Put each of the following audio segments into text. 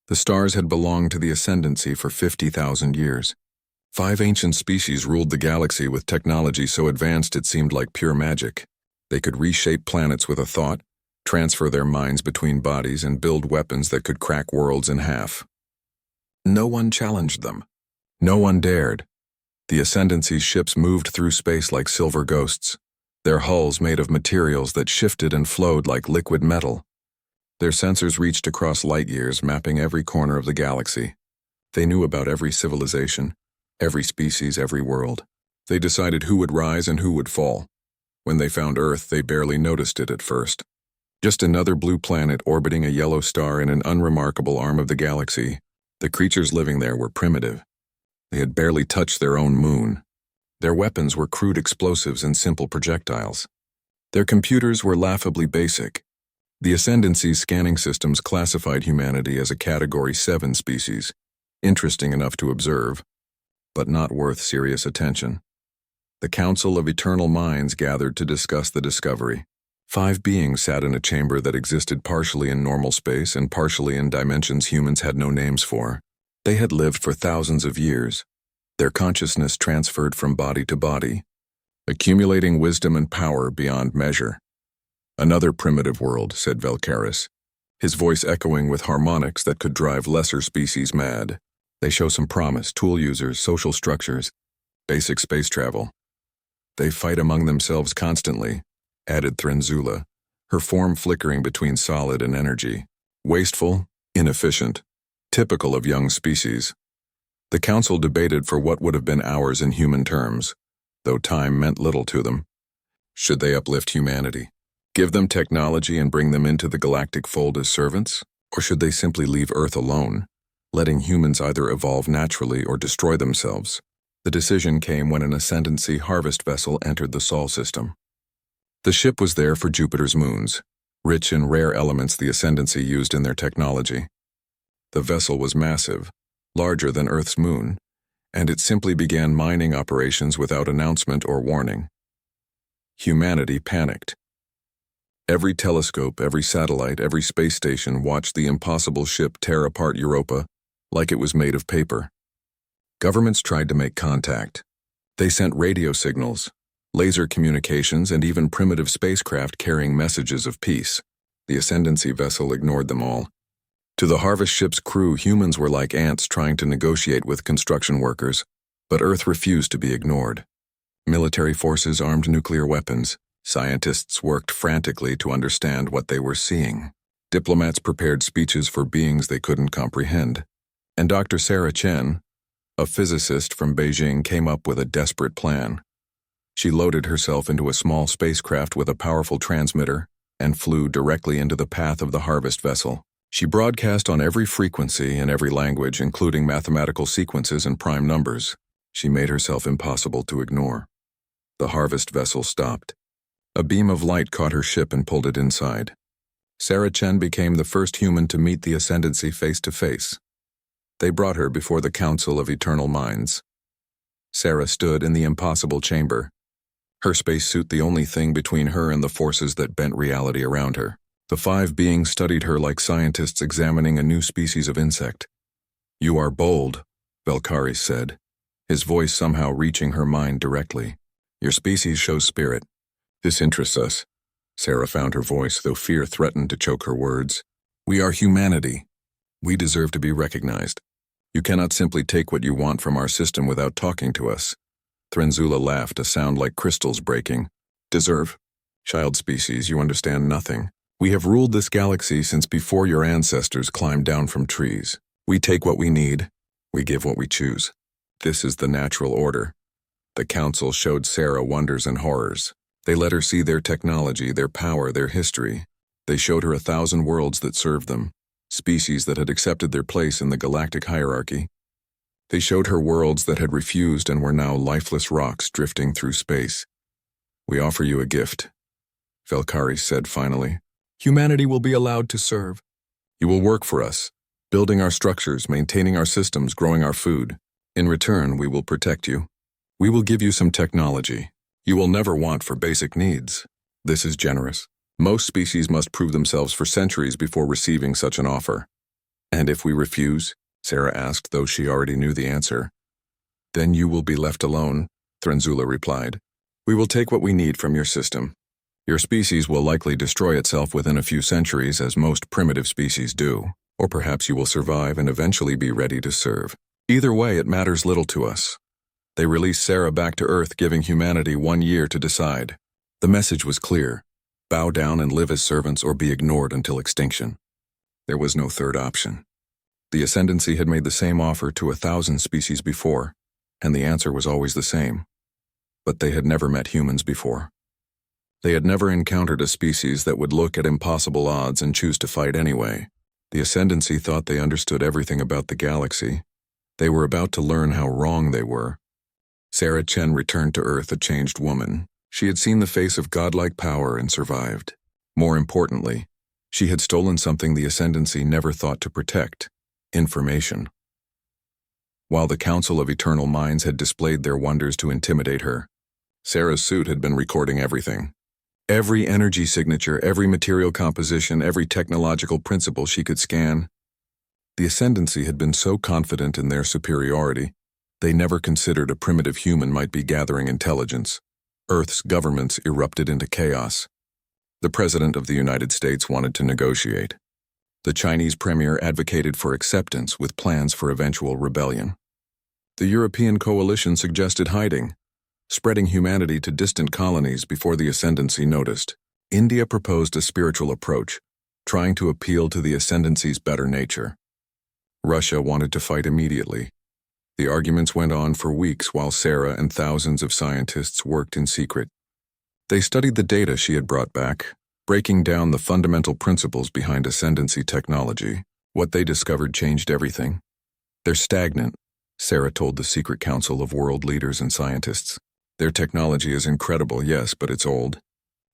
The stars had belonged to the Ascendancy for 50,000 years. 5 ancient species ruled the galaxy with technology so advanced it seemed like pure magic. They could reshape planets with a thought, transfer their minds between bodies, and build weapons that could crack worlds in half. No one challenged them. No one dared. The Ascendancy's ships moved through space like silver ghosts, their hulls made of materials that shifted and flowed like liquid metal. Their sensors reached across light years, mapping every corner of the galaxy. They knew about every civilization, every species, every world. They decided who would rise and who would fall. When they found Earth, they barely noticed it at first. Just another blue planet orbiting a yellow star in an unremarkable arm of the galaxy. The creatures living there were primitive. They had barely touched their own moon. Their weapons were crude explosives and simple projectiles. Their computers were laughably basic. The Ascendancy's scanning systems classified humanity as a Category 7 species, interesting enough to observe, but not worth serious attention. The Council of Eternal Minds gathered to discuss the discovery. 5 beings sat in a chamber that existed partially in normal space and partially in dimensions humans had no names for. They had lived for thousands of years. Their consciousness transferred from body to body, accumulating wisdom and power beyond measure. "Another primitive world," said Velcaris, his voice echoing with harmonics that could drive lesser species mad. "They show some promise, tool users, social structures, basic space travel. They fight among themselves constantly," added Threnzula, her form flickering between solid and energy. "Wasteful, inefficient, typical of young species." The council debated for what would have been hours in human terms, though time meant little to them. Should they uplift humanity? Give them technology and bring them into the galactic fold as servants? Or should they simply leave Earth alone, letting humans either evolve naturally or destroy themselves? The decision came when an Ascendancy harvest vessel entered the Sol system. The ship was there for Jupiter's moons, rich in rare elements the Ascendancy used in their technology. The vessel was massive, larger than Earth's moon, and it simply began mining operations without announcement or warning. Humanity panicked. Every telescope, every satellite, every space station watched the impossible ship tear apart Europa like it was made of paper. Governments tried to make contact. They sent radio signals, laser communications, and even primitive spacecraft carrying messages of peace. The Ascendancy vessel ignored them all. To the harvest ship's crew, humans were like ants trying to negotiate with construction workers, but Earth refused to be ignored. Military forces armed nuclear weapons. Scientists worked frantically to understand what they were seeing. Diplomats prepared speeches for beings they couldn't comprehend. And Dr. Sarah Chen, a physicist from Beijing, came up with a desperate plan. She loaded herself into a small spacecraft with a powerful transmitter and flew directly into the path of the harvest vessel. She broadcast on every frequency and every language, including mathematical sequences and prime numbers. She made herself impossible to ignore. The harvest vessel stopped. A beam of light caught her ship and pulled it inside. Sarah Chen became the first human to meet the Ascendancy face to face. They brought her before the Council of Eternal Minds. Sarah stood in the impossible chamber, her spacesuit the only thing between her and the forces that bent reality around her. The 5 beings studied her like scientists examining a new species of insect. "You are bold," Velcaris said, his voice somehow reaching her mind directly. "Your species shows spirit. This interests us." Sarah found her voice, though fear threatened to choke her words. "We are humanity. We deserve to be recognized. You cannot simply take what you want from our system without talking to us." Threnzula laughed, a sound like crystals breaking. "Deserve? Child species, you understand nothing. We have ruled this galaxy since before your ancestors climbed down from trees. We take what we need. We give what we choose. This is the natural order." The council showed Sarah wonders and horrors. They let her see their technology, their power, their history. They showed her 1,000 worlds that served them, species that had accepted their place in the galactic hierarchy. They showed her worlds that had refused and were now lifeless rocks drifting through space. "We offer you a gift," Velcaris said finally. "Humanity will be allowed to serve. You will work for us, building our structures, maintaining our systems, growing our food. In return, we will protect you. We will give you some technology you will never want for basic needs. This is generous. Most species must prove themselves for centuries before receiving such an offer." And if we refuse? Sarah asked, though she already knew the answer. Then you will be left alone, Thranzula replied. We will take what we need from your system. Your species will likely destroy itself within a few centuries, as most primitive species do. Or perhaps you will survive and eventually be ready to serve. Either way, it matters little to us. They released Sarah back to Earth, giving humanity 1 year to decide. The message was clear. Bow down and live as servants or be ignored until extinction. There was no third option. The Ascendancy had made the same offer to 1,000 species before, and the answer was always the same. But they had never met humans before. They had never encountered a species that would look at impossible odds and choose to fight anyway. The Ascendancy thought they understood everything about the galaxy. They were about to learn how wrong they were. Sarah Chen returned to Earth a changed woman. She had seen the face of godlike power and survived. More importantly, she had stolen something the Ascendancy never thought to protect: information. While the Council of Eternal Minds had displayed their wonders to intimidate her, Sarah's suit had been recording everything. Every energy signature, every material composition, every technological principle she could scan. The Ascendancy had been so confident in their superiority, they never considered a primitive human might be gathering intelligence. Earth's governments erupted into chaos. The President of the United States wanted to negotiate. The Chinese Premier advocated for acceptance with plans for eventual rebellion. The European coalition suggested hiding, spreading humanity to distant colonies before the Ascendancy noticed. India proposed a spiritual approach, trying to appeal to the Ascendancy's better nature. Russia wanted to fight immediately. The arguments went on for weeks while Sarah and thousands of scientists worked in secret. They studied the data she had brought back, breaking down the fundamental principles behind Ascendancy technology. What they discovered changed everything. They're stagnant, Sarah told the Secret Council of world leaders and scientists. Their technology is incredible, yes, but it's old.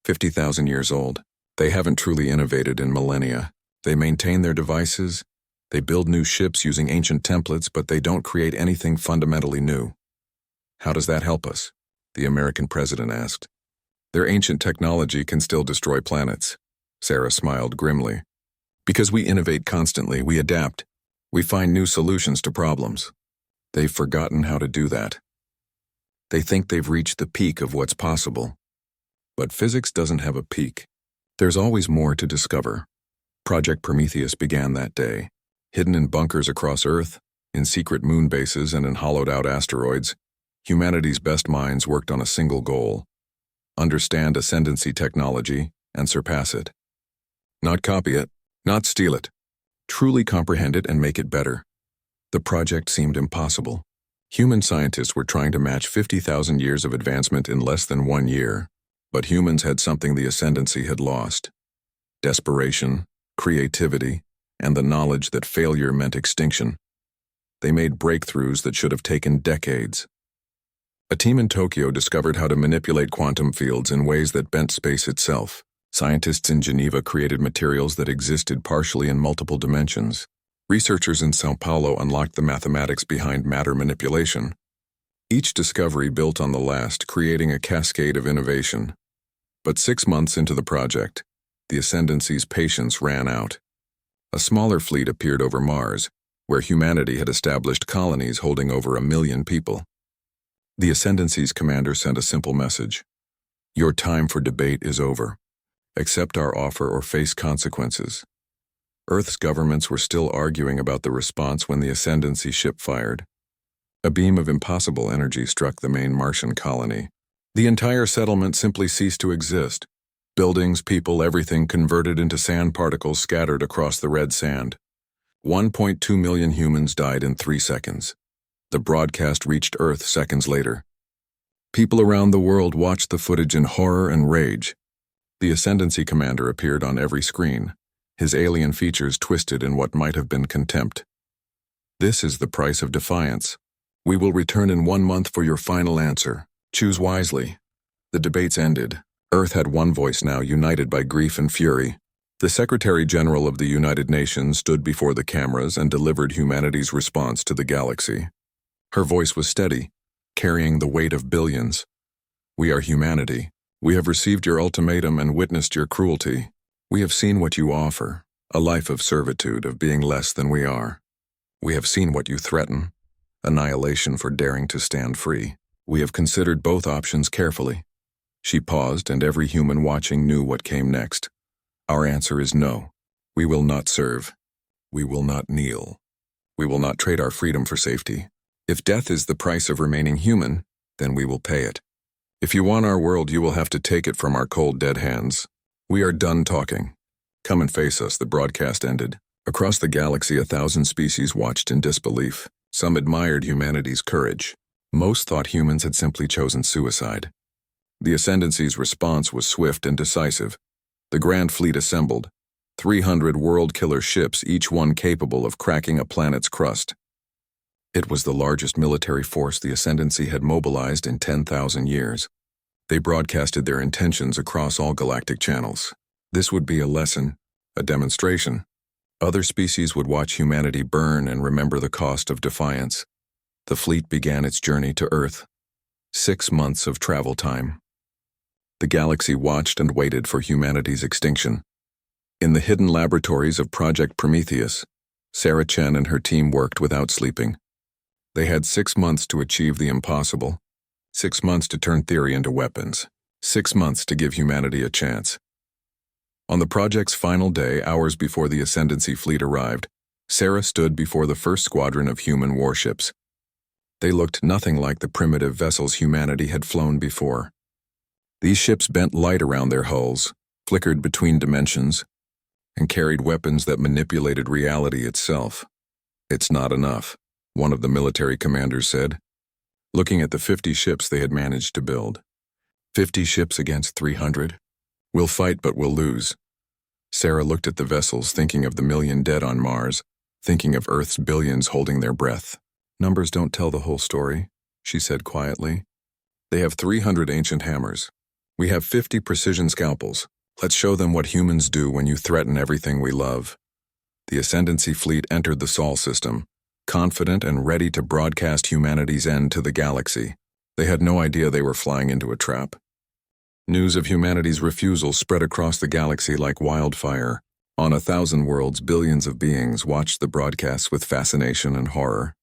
50,000 years old. They haven't truly innovated in millennia. They maintain their devices. They build new ships using ancient templates, but they don't create anything fundamentally new. How does that help us? The American president asked. Their ancient technology can still destroy planets. Sarah smiled grimly. Because we innovate constantly, we adapt. We find new solutions to problems. They've forgotten how to do that. They think they've reached the peak of what's possible. But physics doesn't have a peak. There's always more to discover. Project Prometheus began that day. Hidden in bunkers across Earth, in secret moon bases and in hollowed-out asteroids, humanity's best minds worked on a single goal: understand Ascendancy technology and surpass it. Not copy it, not steal it. Truly comprehend it and make it better. The project seemed impossible. Human scientists were trying to match 50,000 years of advancement in less than 1 year, but humans had something the Ascendancy had lost: desperation, creativity, and the knowledge that failure meant extinction. They made breakthroughs that should have taken decades. A team in Tokyo discovered how to manipulate quantum fields in ways that bent space itself. Scientists in Geneva created materials that existed partially in multiple dimensions. Researchers in Sao Paulo unlocked the mathematics behind matter manipulation. Each discovery built on the last, creating a cascade of innovation. But 6 months into the project, the Ascendancy's patience ran out. A smaller fleet appeared over Mars, where humanity had established colonies holding over 1 million people. The Ascendancy's commander sent a simple message: your time for debate is over. Accept our offer or face consequences. Earth's governments were still arguing about the response when the Ascendancy ship fired. A beam of impossible energy struck the main Martian colony. The entire settlement simply ceased to exist. Buildings, people, everything converted into sand particles scattered across the red sand. 1.2 million humans died in 3 seconds. The broadcast reached Earth seconds later. People around the world watched the footage in horror and rage. The Ascendancy commander appeared on every screen, his alien features twisted in what might have been contempt. This is the price of defiance. We will return in 1 month for your final answer. Choose wisely. The debates ended. Earth had one voice now, united by grief and fury. The Secretary General of the United Nations stood before the cameras and delivered humanity's response to the galaxy. Her voice was steady, carrying the weight of billions. We are humanity. We have received your ultimatum and witnessed your cruelty. We have seen what you offer: A life of servitude, of being less than we are. We have seen what you threaten, annihilation for daring to stand free. We have considered both options carefully. She paused, and every human watching knew what came next. Our answer is no. We will not serve. We will not kneel. We will not trade our freedom for safety. If death is the price of remaining human, then we will pay it. If you want our world, you will have to take it from our cold, dead hands. We are done talking. Come and face us. The broadcast ended. Across the galaxy, 1,000 species watched in disbelief. Some admired humanity's courage. Most thought humans had simply chosen suicide. The Ascendancy's response was swift and decisive. The Grand Fleet assembled. 300 world-killer ships, each one capable of cracking a planet's crust. It was the largest military force the Ascendancy had mobilized in 10,000 years. They broadcasted their intentions across all galactic channels. This would be a lesson, a demonstration. Other species would watch humanity burn and remember the cost of defiance. The fleet began its journey to Earth. 6 months of travel time. The galaxy watched and waited for humanity's extinction. In the hidden laboratories of Project Prometheus, Sarah Chen and her team worked without sleeping. They had 6 months to achieve the impossible. 6 months to turn theory into weapons. 6 months to give humanity a chance. On the project's final day, hours before the Ascendancy fleet arrived, Sarah stood before the first squadron of human warships. They looked nothing like the primitive vessels humanity had flown before. These ships bent light around their hulls, flickered between dimensions, and carried weapons that manipulated reality itself. "It's not enough," one of the military commanders said, looking at the 50 ships they had managed to build. 50 ships against 300? We'll fight, but we'll lose. Sarah looked at the vessels, thinking of the 1,000,000 dead on Mars, thinking of Earth's billions holding their breath. "Numbers don't tell the whole story," she said quietly. "They have 300 ancient hammers. We have 50 precision scalpels. Let's show them what humans do when you threaten everything we love." The Ascendancy fleet entered the Sol system, confident and ready to broadcast humanity's end to the galaxy. They had no idea they were flying into a trap. News of humanity's refusal spread across the galaxy like wildfire. On 1,000 worlds, billions of beings watched the broadcasts with fascination and horror.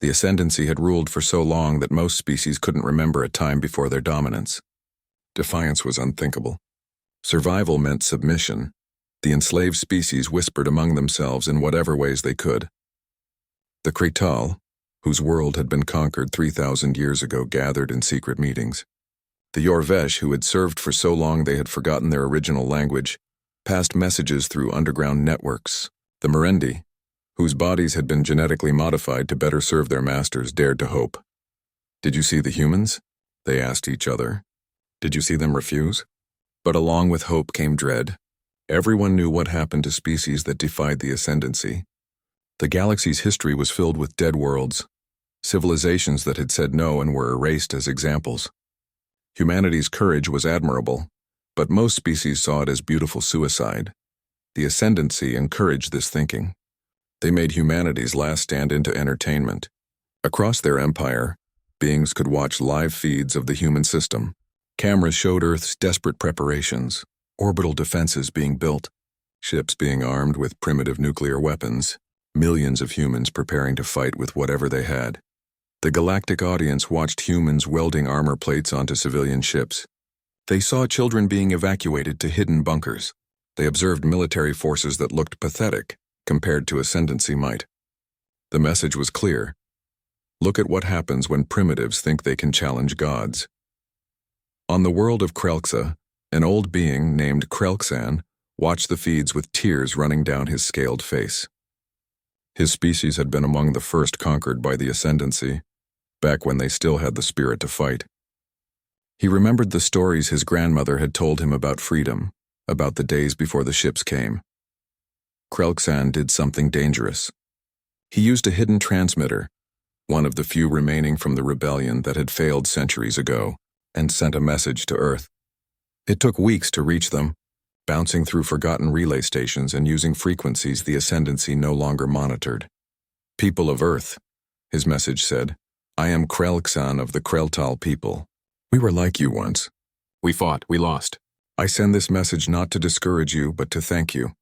The Ascendancy had ruled for so long that most species couldn't remember a time before their dominance. Defiance was unthinkable. Survival meant submission. The enslaved species whispered among themselves in whatever ways they could. The Kretal, whose world had been conquered 3,000 years ago, gathered in secret meetings. The Yorvesh, who had served for so long they had forgotten their original language, passed messages through underground networks. The Merendi, whose bodies had been genetically modified to better serve their masters, dared to hope. "Did you see the humans?" they asked each other. "Did you see them refuse?" But along with hope came dread. Everyone knew what happened to species that defied the Ascendancy. The galaxy's history was filled with dead worlds, civilizations that had said no and were erased as examples. Humanity's courage was admirable, but most species saw it as beautiful suicide. The Ascendancy encouraged this thinking. They made humanity's last stand into entertainment. Across their empire, beings could watch live feeds of the human system. Cameras showed Earth's desperate preparations, orbital defenses being built, ships being armed with primitive nuclear weapons, millions of humans preparing to fight with whatever they had. The galactic audience watched humans welding armor plates onto civilian ships. They saw children being evacuated to hidden bunkers. They observed military forces that looked pathetic compared to Ascendancy might. The message was clear. Look at what happens when primitives think they can challenge gods. On the world of Krelxa, an old being named Krelxan watched the feeds with tears running down his scaled face. His species had been among the first conquered by the Ascendancy, back when they still had the spirit to fight. He remembered the stories his grandmother had told him about freedom, about the days before the ships came. Krelxan did something dangerous. He used a hidden transmitter, one of the few remaining from the rebellion that had failed centuries ago, and sent a message to Earth. It took weeks to reach them, bouncing through forgotten relay stations and using frequencies the Ascendancy no longer monitored. "People of Earth," his message said, "I am Krelxan of the Kreltal people. We were like you once. We fought, we lost. I send this message not to discourage you, but to thank you.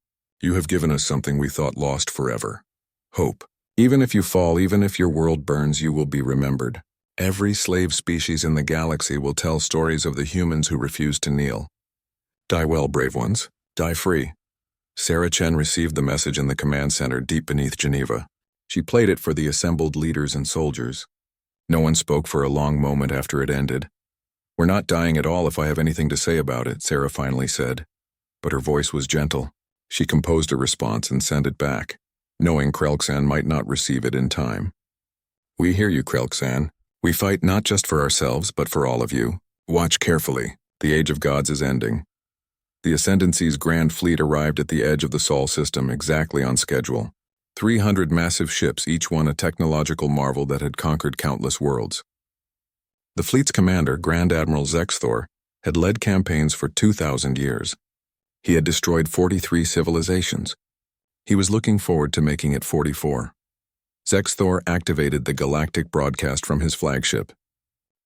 You have given us something we thought lost forever. Hope. Even if you fall, even if your world burns, you will be remembered. Every slave species in the galaxy will tell stories of the humans who refused to kneel. Die well, brave ones. Die free. Sarah Chen received the message in the command center deep beneath Geneva. She played it for the assembled leaders and soldiers. No one spoke for a long moment after it ended. "We're not dying at all if I have anything to say about it," Sarah finally said. But her voice was gentle. She composed a response and sent it back, knowing Krelksan might not receive it in time. "We hear you, Krelksan. We fight not just for ourselves, but for all of you. Watch carefully. The Age of Gods is ending." The Ascendancy's grand fleet arrived at the edge of the Sol system exactly on schedule. 300 massive ships, each one a technological marvel that had conquered countless worlds. The fleet's commander, Grand Admiral Zexthor, had led campaigns for 2,000 years. He had destroyed 43 civilizations. He was looking forward to making it 44. Zexthor activated the galactic broadcast from his flagship.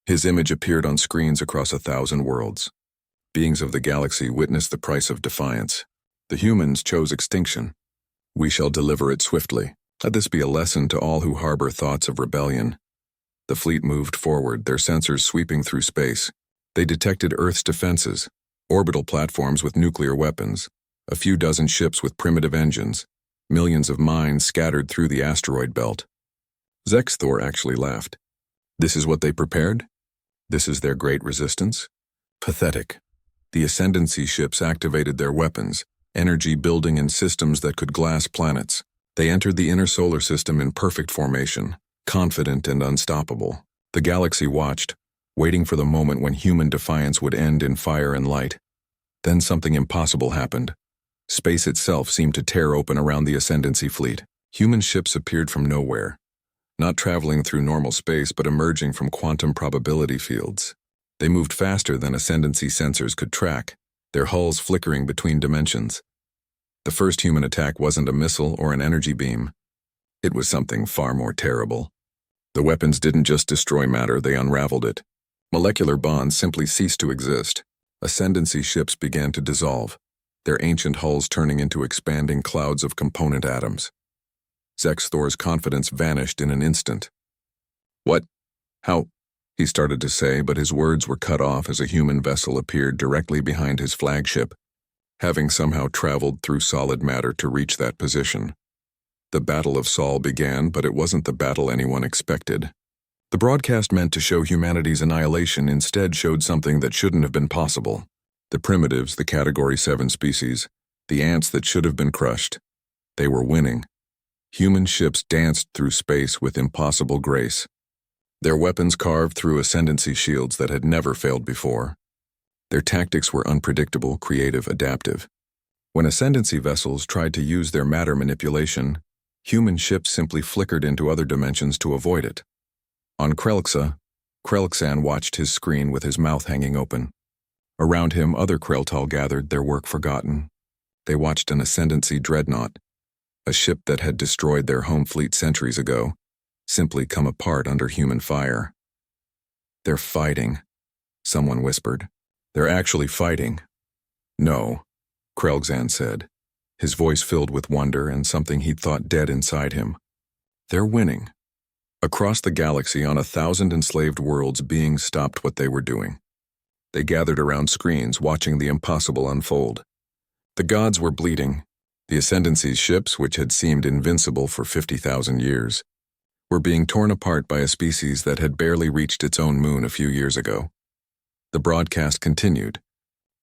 His image appeared on screens across 1,000 worlds. Beings of the galaxy witnessed the price of defiance. The humans chose extinction. We shall deliver it swiftly. Let this be a lesson to all who harbor thoughts of rebellion. The fleet moved forward, their sensors sweeping through space. They detected Earth's defenses, orbital platforms with nuclear weapons, a few dozen ships with primitive engines, millions of mines scattered through the asteroid belt. Zexthor actually laughed. This is what they prepared? This is their great resistance? Pathetic. The Ascendancy ships activated their weapons, energy building in systems that could glass planets. They entered the inner solar system in perfect formation, confident and unstoppable. The galaxy watched, waiting for the moment when human defiance would end in fire and light. Then something impossible happened. Space itself seemed to tear open around the Ascendancy fleet. Human ships appeared from nowhere, not traveling through normal space but emerging from quantum probability fields. They moved faster than Ascendancy sensors could track, their hulls flickering between dimensions. The first human attack wasn't a missile or an energy beam. It was something far more terrible. The weapons didn't just destroy matter, they unraveled it. Molecular bonds simply ceased to exist. Ascendancy ships began to dissolve, their ancient hulls turning into expanding clouds of component atoms. Zexthor's confidence vanished in an instant. "What? How?" he started to say, but his words were cut off as a human vessel appeared directly behind his flagship, having somehow traveled through solid matter to reach that position. The Battle of Sol began, but it wasn't the battle anyone expected. The broadcast meant to show humanity's annihilation instead showed something that shouldn't have been possible. The primitives, the Category 7 species, the ants that should have been crushed. They were winning. Human ships danced through space with impossible grace. Their weapons carved through Ascendancy shields that had never failed before. Their tactics were unpredictable, creative, adaptive. When Ascendancy vessels tried to use their matter manipulation, human ships simply flickered into other dimensions to avoid it. On Krelksan watched his screen with his mouth hanging open. Around him, other Kreltal gathered, their work forgotten. They watched an Ascendancy dreadnought, a ship that had destroyed their home fleet centuries ago, simply come apart under human fire. "They're fighting," someone whispered. "They're actually fighting." "No," Krelksan said, his voice filled with wonder and something he'd thought dead inside him. "They're winning." Across the galaxy, on 1,000 enslaved worlds, beings stopped what they were doing. They gathered around screens, watching the impossible unfold. The gods were bleeding. The Ascendancy's ships, which had seemed invincible for 50,000 years, were being torn apart by a species that had barely reached its own moon a few years ago. The broadcast continued,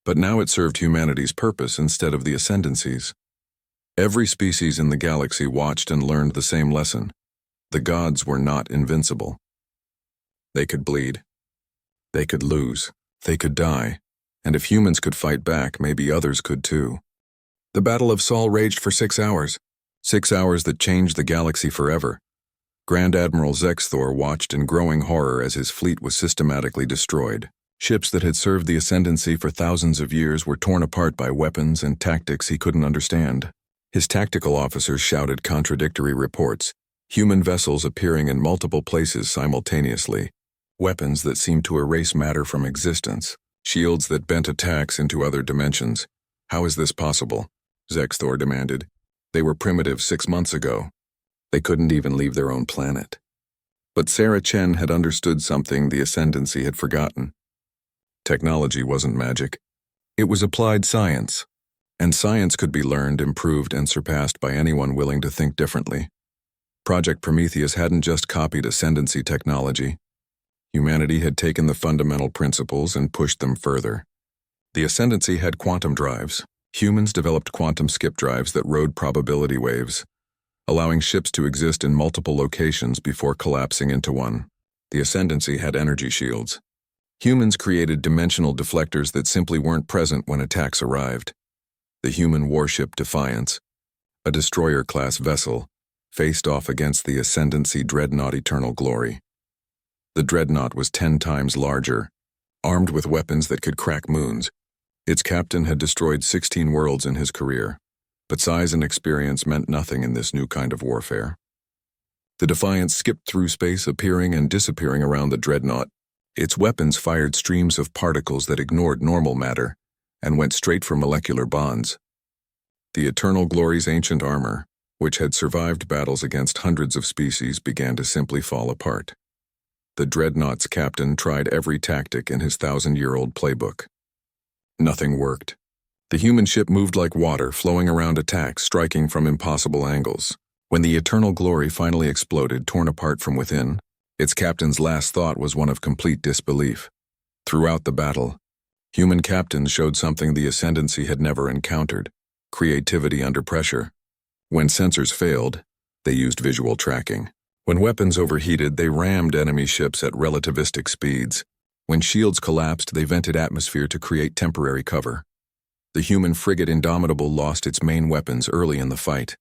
but now it served humanity's purpose instead of the Ascendancy's. Every species in the galaxy watched and learned the same lesson. The gods were not invincible. They could bleed. They could lose. They could die. And if humans could fight back, maybe others could too. The Battle of Sol raged for 6 hours. 6 hours that changed the galaxy forever. Grand Admiral Zexthor watched in growing horror as his fleet was systematically destroyed. Ships that had served the Ascendancy for thousands of years were torn apart by weapons and tactics he couldn't understand. His tactical officers shouted contradictory reports, human vessels appearing in multiple places simultaneously, weapons that seemed to erase matter from existence, shields that bent attacks into other dimensions. "How is this possible?" Zexthor demanded. They were primitive 6 months ago. They couldn't even leave their own planet. But Sarah Chen had understood something the Ascendancy had forgotten. Technology wasn't magic. It was applied science. And science could be learned, improved, and surpassed by anyone willing to think differently. Project Prometheus hadn't just copied Ascendancy technology. Humanity had taken the fundamental principles and pushed them further. The Ascendancy had quantum drives. Humans developed quantum skip drives that rode probability waves, allowing ships to exist in multiple locations before collapsing into one. The Ascendancy had energy shields. Humans created dimensional deflectors that simply weren't present when attacks arrived. The human warship Defiance, a destroyer-class vessel, faced off against the Ascendancy dreadnought Eternal Glory. The dreadnought was 10 times larger, armed with weapons that could crack moons. Its captain had destroyed 16 worlds in his career, but size and experience meant nothing in this new kind of warfare. The Defiance skipped through space, appearing and disappearing around the dreadnought. Its weapons fired streams of particles that ignored normal matter and went straight for molecular bonds. The Eternal Glory's ancient armor, which had survived battles against hundreds of species, began to simply fall apart. The dreadnought's captain tried every tactic in his 1,000-year-old playbook. Nothing worked. The human ship moved like water, flowing around attacks, striking from impossible angles. When the Eternal Glory finally exploded, torn apart from within, its captain's last thought was one of complete disbelief. Throughout the battle, human captains showed something the Ascendancy had never encountered: creativity under pressure. When sensors failed, they used visual tracking. When weapons overheated, they rammed enemy ships at relativistic speeds. When shields collapsed, they vented atmosphere to create temporary cover. The human frigate Indomitable lost its main weapons early in the fight.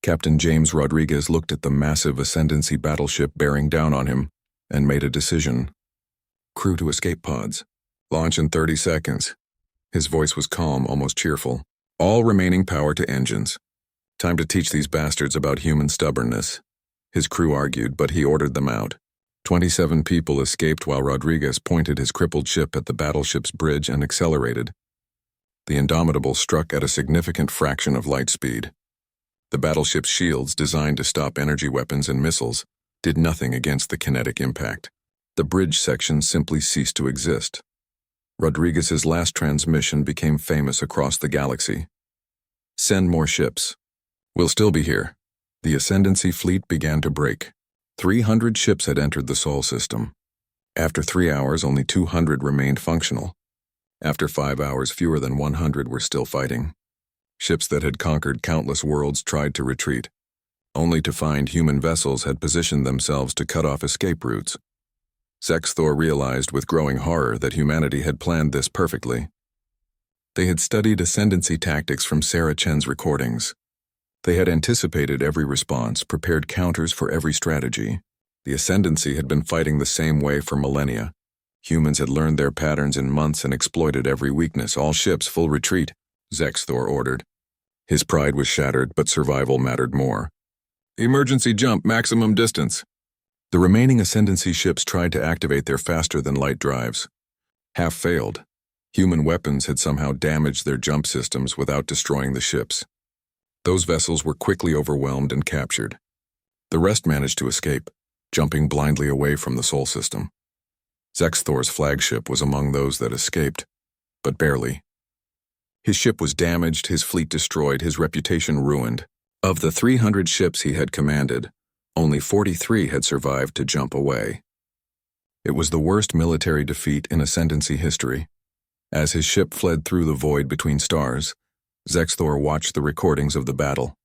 Captain James Rodriguez looked at the massive Ascendancy battleship bearing down on him and made a decision. Crew to escape pods. Launch in 30 seconds. His voice was calm, almost cheerful. All remaining power to engines. Time to teach these bastards about human stubbornness. His crew argued, but he ordered them out. 27 people escaped while Rodriguez pointed his crippled ship at the battleship's bridge and accelerated. The Indomitable struck at a significant fraction of light speed. The battleship's shields, designed to stop energy weapons and missiles, did nothing against the kinetic impact. The bridge section simply ceased to exist. Rodriguez's last transmission became famous across the galaxy. Send more ships. We'll still be here. The Ascendancy fleet began to break. 300 ships had entered the Sol system. After 3 hours, only 200 remained functional. After 5 hours, fewer than 100 were still fighting. Ships that had conquered countless worlds tried to retreat, only to find human vessels had positioned themselves to cut off escape routes. Zexthor realized with growing horror that humanity had planned this perfectly. They had studied Ascendancy tactics from Sarah Chen's recordings. They had anticipated every response, prepared counters for every strategy. The Ascendancy had been fighting the same way for millennia. Humans had learned their patterns in months and exploited every weakness. All ships, full retreat, Zexthor ordered. His pride was shattered, but survival mattered more. Emergency jump, maximum distance. The remaining Ascendancy ships tried to activate their faster-than-light drives. Half failed. Human weapons had somehow damaged their jump systems without destroying the ships. Those vessels were quickly overwhelmed and captured. The rest managed to escape, jumping blindly away from the Sol system. Zexthor's flagship was among those that escaped, but barely. His ship was damaged, his fleet destroyed, his reputation ruined. Of the 300 ships he had commanded, only 43 had survived to jump away. It was the worst military defeat in Ascendancy history. As his ship fled through the void between stars, Zexthor watched the recordings of the battle.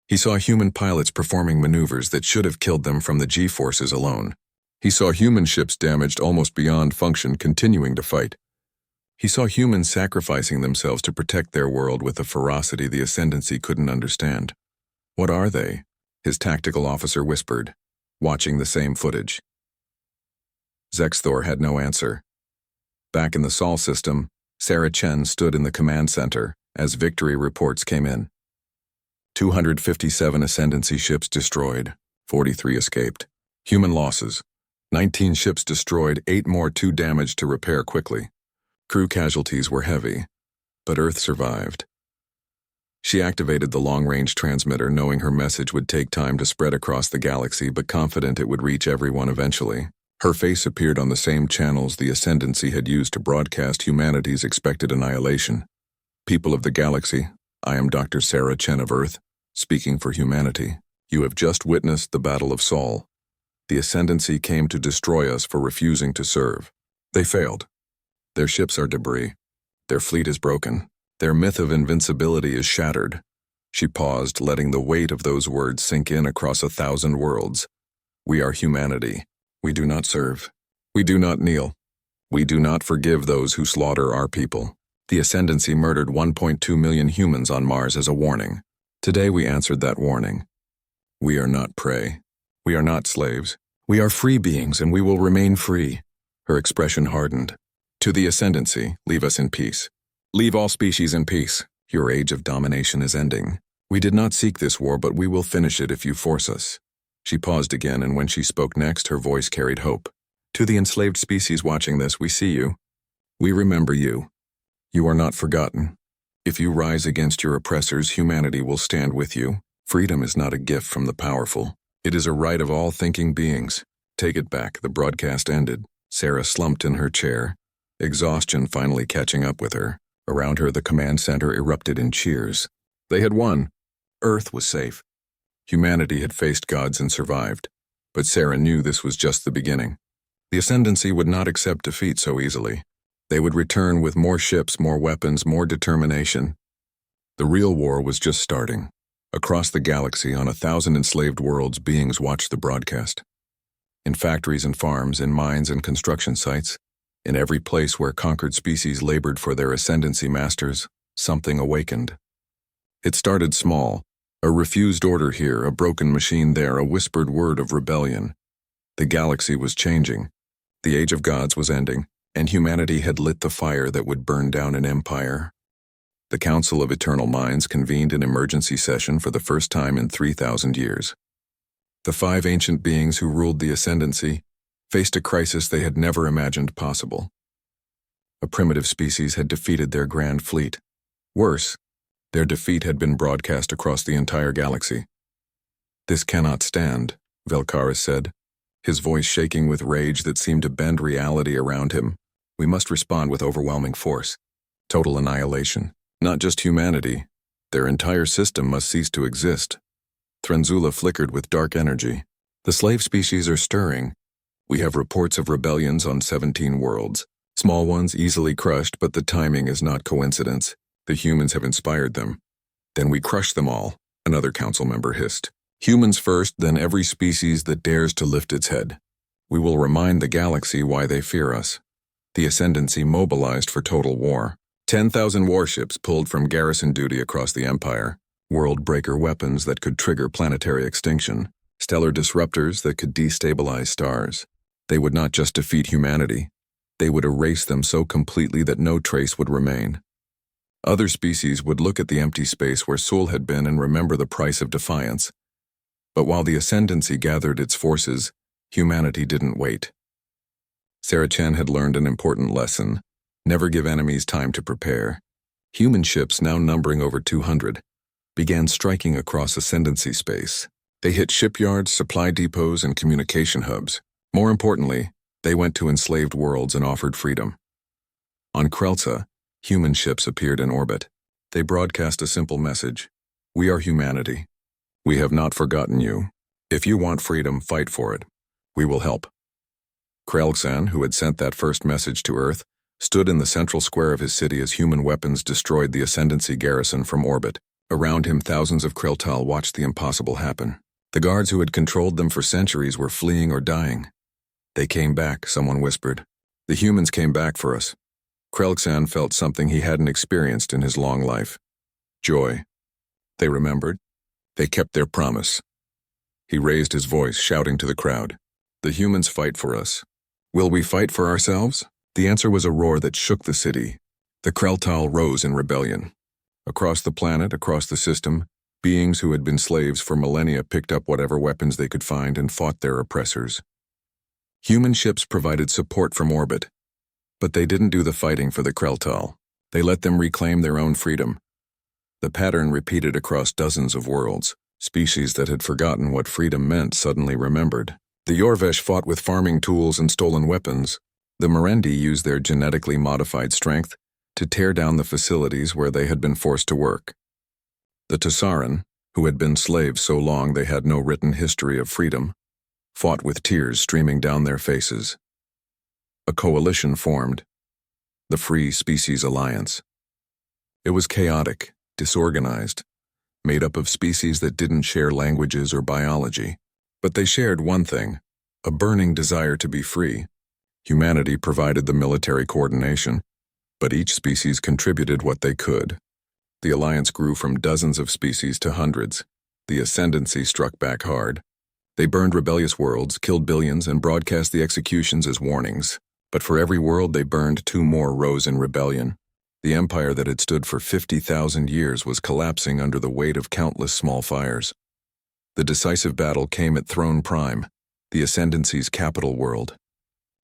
He saw human pilots performing maneuvers that should have killed them from the G-forces alone. He saw human ships damaged almost beyond function continuing to fight. He saw humans sacrificing themselves to protect their world with a ferocity the Ascendancy couldn't understand. What are they? His tactical officer whispered, watching the same footage. Zexthor had no answer. Back in the Sol system, Sarah Chen stood in the command center as victory reports came in. 257 Ascendancy ships destroyed, 43 escaped. Human losses: 19 ships destroyed, 8 more too damaged to repair quickly. Crew casualties were heavy, but Earth survived. She activated the long-range transmitter, knowing her message would take time to spread across the galaxy, but confident it would reach everyone eventually. Her face appeared on the same channels the Ascendancy had used to broadcast humanity's expected annihilation. People of the galaxy, I am Dr. Sarah Chen of Earth, speaking for humanity. You have just witnessed the Battle of Sol. The Ascendancy came to destroy us for refusing to serve. They failed. Their ships are debris. Their fleet is broken. Their myth of invincibility is shattered. She paused, letting the weight of those words sink in across 1,000 worlds. We are humanity. We do not serve. We do not kneel. We do not forgive those who slaughter our people. The Ascendancy murdered 1.2 million humans on Mars as a warning. Today we answered that warning. We are not prey. We are not slaves. We are free beings, and we will remain free. Her expression hardened. To the Ascendancy, leave us in peace. Leave all species in peace. Your age of domination is ending. We did not seek this war, but we will finish it if you force us. She paused again, and when she spoke next, her voice carried hope. To the enslaved species watching this, we see you. We remember you. You are not forgotten. If you rise against your oppressors, humanity will stand with you. Freedom is not a gift from the powerful. It is a right of all thinking beings. Take it back. The broadcast ended. Sarah slumped in her chair, exhaustion finally catching up with her. Around her, the command center erupted in cheers. They had won. Earth was safe. Humanity had faced gods and survived. But Sarah knew this was just the beginning. The Ascendancy would not accept defeat so easily. They would return with more ships, more weapons, more determination. The real war was just starting. Across the galaxy, on 1,000 enslaved worlds, beings watched the broadcast. In factories and farms, in mines and construction sites, in every place where conquered species labored for their Ascendancy masters, something awakened. It started small, a refused order here, a broken machine there, a whispered word of rebellion. The galaxy was changing. The Age of Gods was ending, and humanity had lit the fire that would burn down an empire. The Council of Eternal Minds convened an emergency session for the first time in 3,000 years. The 5 ancient beings who ruled the Ascendancy faced a crisis they had never imagined possible. A primitive species had defeated their grand fleet. Worse, their defeat had been broadcast across the entire galaxy. This cannot stand, Velkaris said, his voice shaking with rage that seemed to bend reality around him. We must respond with overwhelming force. Total annihilation. Not just humanity. Their entire system must cease to exist. Trenzula flickered with dark energy. The slave species are stirring. We have reports of rebellions on 17 worlds. Small ones easily crushed, but the timing is not coincidence. The humans have inspired them. Then we crush them all, another council member hissed. Humans first, then every species that dares to lift its head. We will remind the galaxy why they fear us. The Ascendancy mobilized for total war. 10,000 warships pulled from garrison duty across the Empire. World-breaker weapons that could trigger planetary extinction. Stellar disruptors that could destabilize stars. They would not just defeat humanity. They would erase them so completely that no trace would remain. Other species would look at the empty space where Sol had been and remember the price of defiance. But while the Ascendancy gathered its forces, humanity didn't wait. Sarah Chen had learned an important lesson. Never give enemies time to prepare. Human ships, now numbering over 200, began striking across Ascendancy space. They hit shipyards, supply depots, and communication hubs. More importantly, they went to enslaved worlds and offered freedom. On Krelsa, human ships appeared in orbit. They broadcast a simple message. We are humanity. We have not forgotten you. If you want freedom, fight for it. We will help. Krelxan, who had sent that first message to Earth, stood in the central square of his city as human weapons destroyed the Ascendancy garrison from orbit. Around him, thousands of Kreltal watched the impossible happen. The guards who had controlled them for centuries were fleeing or dying. They came back, someone whispered. The humans came back for us. Krelxan felt something he hadn't experienced in his long life. Joy. They remembered. They kept their promise. He raised his voice, shouting to the crowd. The humans fight for us. Will we fight for ourselves? The answer was a roar that shook the city. The Kreltal rose in rebellion. Across the planet, across the system, beings who had been slaves for millennia picked up whatever weapons they could find and fought their oppressors. Human ships provided support from orbit, but they didn't do the fighting for the Kreltal. They let them reclaim their own freedom. The pattern repeated across dozens of worlds. Species that had forgotten what freedom meant suddenly remembered. The Yorvesh fought with farming tools and stolen weapons. The Merendi used their genetically modified strength to tear down the facilities where they had been forced to work. The Tessaran, who had been slaves so long they had no written history of freedom, fought with tears streaming down their faces. A coalition formed, the Free Species Alliance. It was chaotic, disorganized, made up of species that didn't share languages or biology. But they shared one thing, a burning desire to be free. Humanity provided the military coordination, but each species contributed what they could. The alliance grew from dozens of species to hundreds. The ascendancy struck back hard. They burned rebellious worlds, killed billions, and broadcast the executions as warnings. But for every world they burned, 2 more rose in rebellion. The empire that had stood for 50,000 years was collapsing under the weight of countless small fires. The decisive battle came at Throne Prime, the Ascendancy's capital world.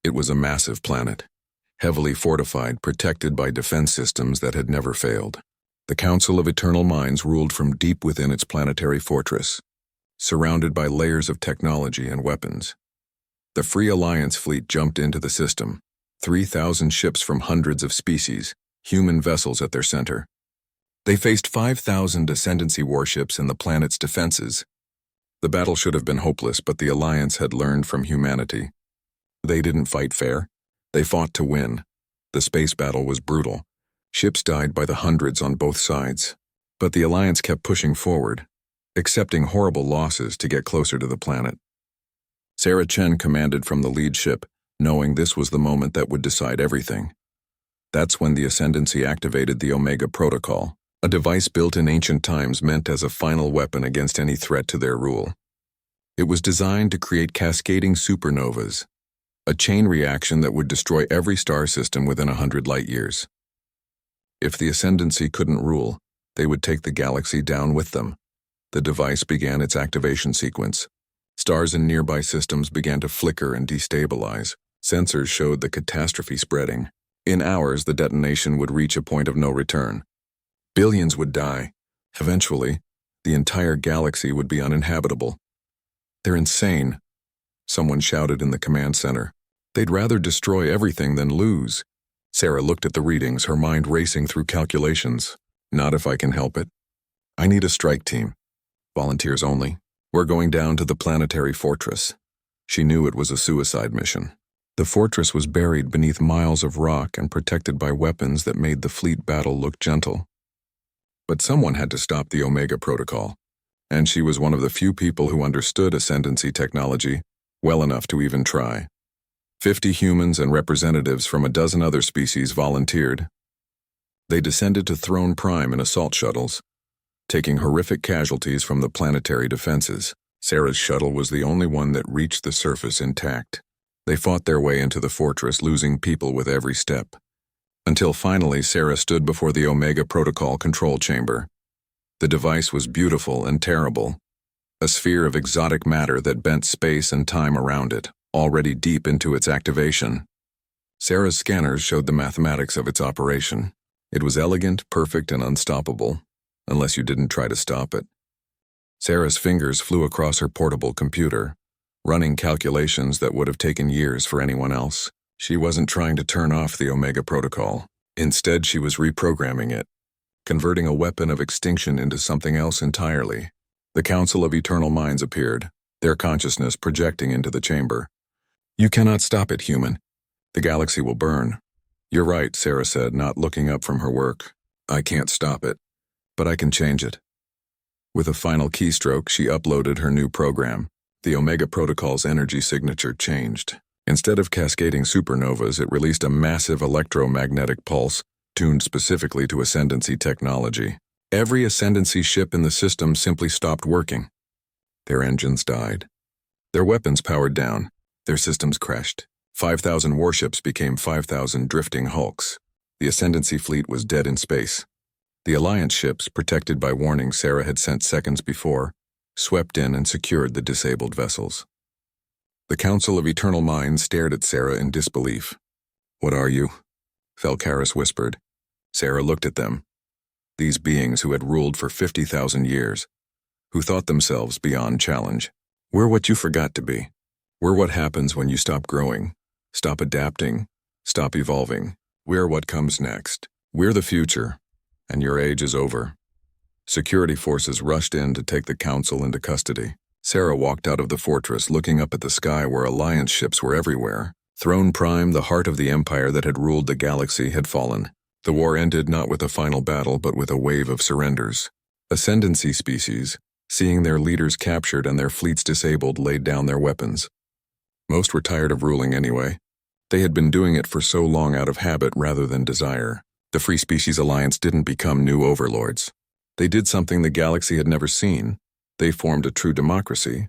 It was a massive planet, heavily fortified, protected by defense systems that had never failed. The Council of Eternal Minds ruled from deep within its planetary fortress, surrounded by layers of technology and weapons. The Free Alliance fleet jumped into the system, 3,000 ships from hundreds of species, human vessels at their center. They faced 5,000 Ascendancy warships in the planet's defenses. The battle should have been hopeless, but the Alliance had learned from humanity. They didn't fight fair. They fought to win. The space battle was brutal. Ships died by the hundreds on both sides. But the Alliance kept pushing forward, accepting horrible losses to get closer to the planet. Sarah Chen commanded from the lead ship, knowing this was the moment that would decide everything. That's when the Ascendancy activated the Omega Protocol, a device built in ancient times meant as a final weapon against any threat to their rule. It was designed to create cascading supernovas, a chain reaction that would destroy every star system within 100 light-years. If the Ascendancy couldn't rule, they would take the galaxy down with them. The device began its activation sequence. Stars in nearby systems began to flicker and destabilize. Sensors showed the catastrophe spreading. In hours, the detonation would reach a point of no return. Billions would die. Eventually, the entire galaxy would be uninhabitable. They're insane, someone shouted in the command center. They'd rather destroy everything than lose. Sarah looked at the readings, her mind racing through calculations. Not if I can help it. I need a strike team. Volunteers only. We're going down to the planetary fortress. She knew it was a suicide mission. The fortress was buried beneath miles of rock and protected by weapons that made the fleet battle look gentle. But someone had to stop the Omega Protocol, and she was one of the few people who understood Ascendancy technology well enough to even try. 50 humans and representatives from a dozen other species volunteered. They descended to Throne Prime in assault shuttles, taking horrific casualties from the planetary defenses. Sarah's shuttle was the only one that reached the surface intact. They fought their way into the fortress, losing people with every step. Until finally Sarah stood before the Omega Protocol control chamber. The device was beautiful and terrible, a sphere of exotic matter that bent space and time around it, already deep into its activation. Sarah's scanners showed the mathematics of its operation. It was elegant, perfect, and unstoppable, unless you didn't try to stop it. Sarah's fingers flew across her portable computer, running calculations that would have taken years for anyone else. She wasn't trying to turn off the Omega Protocol. Instead, she was reprogramming it, converting a weapon of extinction into something else entirely. The Council of Eternal Minds appeared, their consciousness projecting into the chamber. You cannot stop it, human. The galaxy will burn. You're right, Sarah said, not looking up from her work. I can't stop it, but I can change it. With a final keystroke, she uploaded her new program. The Omega Protocol's energy signature changed. Instead of cascading supernovas, it released a massive electromagnetic pulse tuned specifically to Ascendancy technology. Every Ascendancy ship in the system simply stopped working. Their engines died. Their weapons powered down. Their systems crashed. 5,000 warships became 5,000 drifting hulks. The Ascendancy fleet was dead in space. The Alliance ships, protected by warnings Sarah had sent seconds before, swept in and secured the disabled vessels. The Council of Eternal Minds stared at Sarah in disbelief. What are you? Felcaris whispered. Sarah looked at them. these beings who had ruled for 50,000 years, who thought themselves beyond challenge. We're what you forgot to be. We're what happens when you stop growing, stop adapting, stop evolving. We're what comes next. We're the future, and your age is over. Security forces rushed in to take the council into custody. Sarah walked out of the fortress looking up at the sky where Alliance ships were everywhere. Throne Prime, the heart of the empire that had ruled the galaxy, had fallen. The war ended not with a final battle but with a wave of surrenders. Ascendancy species, seeing their leaders captured and their fleets disabled, laid down their weapons. Most were tired of ruling anyway. They had been doing it for so long out of habit rather than desire. The Free Species Alliance didn't become new overlords. They did something the galaxy had never seen. They formed a true democracy.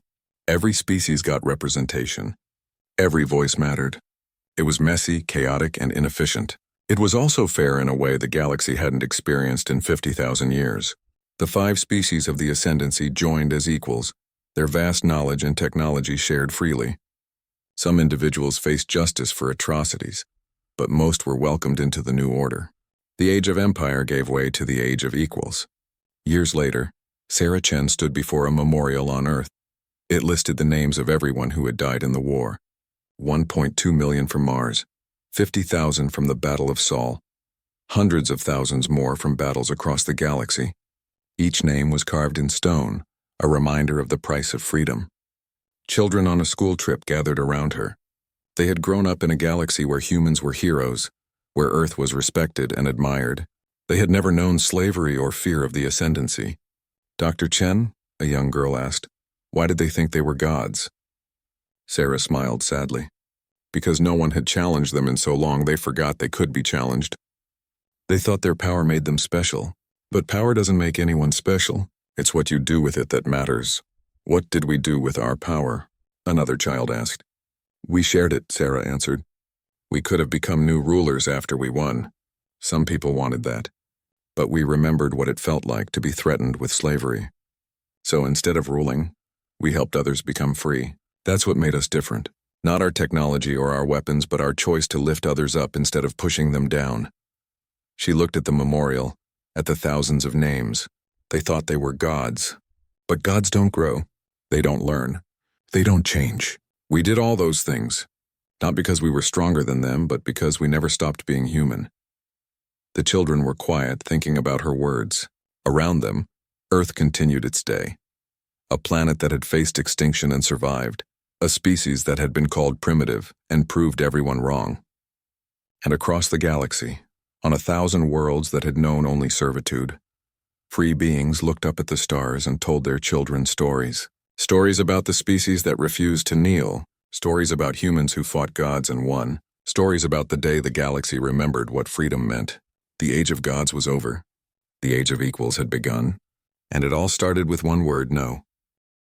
Every species got representation. Every voice mattered. It was messy, chaotic, and inefficient. It was also fair in a way the galaxy hadn't experienced in 50,000 years. The 5 species of the Ascendancy joined as equals, their vast knowledge and technology shared freely. Some individuals faced justice for atrocities, but most were welcomed into the new order. The Age of Empire gave way to the Age of Equals. Years later, Sarah Chen stood before a memorial on Earth. It listed the names of everyone who had died in the war. 1.2 million from Mars, 50,000 from the Battle of Sol, hundreds of thousands more from battles across the galaxy. Each name was carved in stone, a reminder of the price of freedom. Children on a school trip gathered around her. They had grown up in a galaxy where humans were heroes, where Earth was respected and admired. They had never known slavery or fear of the Ascendancy. Dr. Chen, a young girl asked, why did they think they were gods? Sarah smiled sadly. Because no one had challenged them in so long, they forgot they could be challenged. They thought their power made them special. But power doesn't make anyone special. It's what you do with it that matters. What did we do with our power? Another child asked. We shared it, Sarah answered. We could have become new rulers after we won. Some people wanted that. But we remembered what it felt like to be threatened with slavery. So instead of ruling, we helped others become free. That's what made us different. Not our technology or our weapons, but our choice to lift others up instead of pushing them down. She looked at the memorial, at the thousands of names. They thought they were gods. But gods don't grow. They don't learn. They don't change. We did all those things. Not because we were stronger than them, but because we never stopped being human. The children were quiet, thinking about her words. Around them, Earth continued its day. A planet that had faced extinction and survived. A species that had been called primitive and proved everyone wrong. And across the galaxy, on 1,000 worlds that had known only servitude, free beings looked up at the stars and told their children stories. Stories about the species that refused to kneel. Stories about humans who fought gods and won. Stories about the day the galaxy remembered what freedom meant. The age of gods was over. The age of equals had begun. And it all started with one word, no.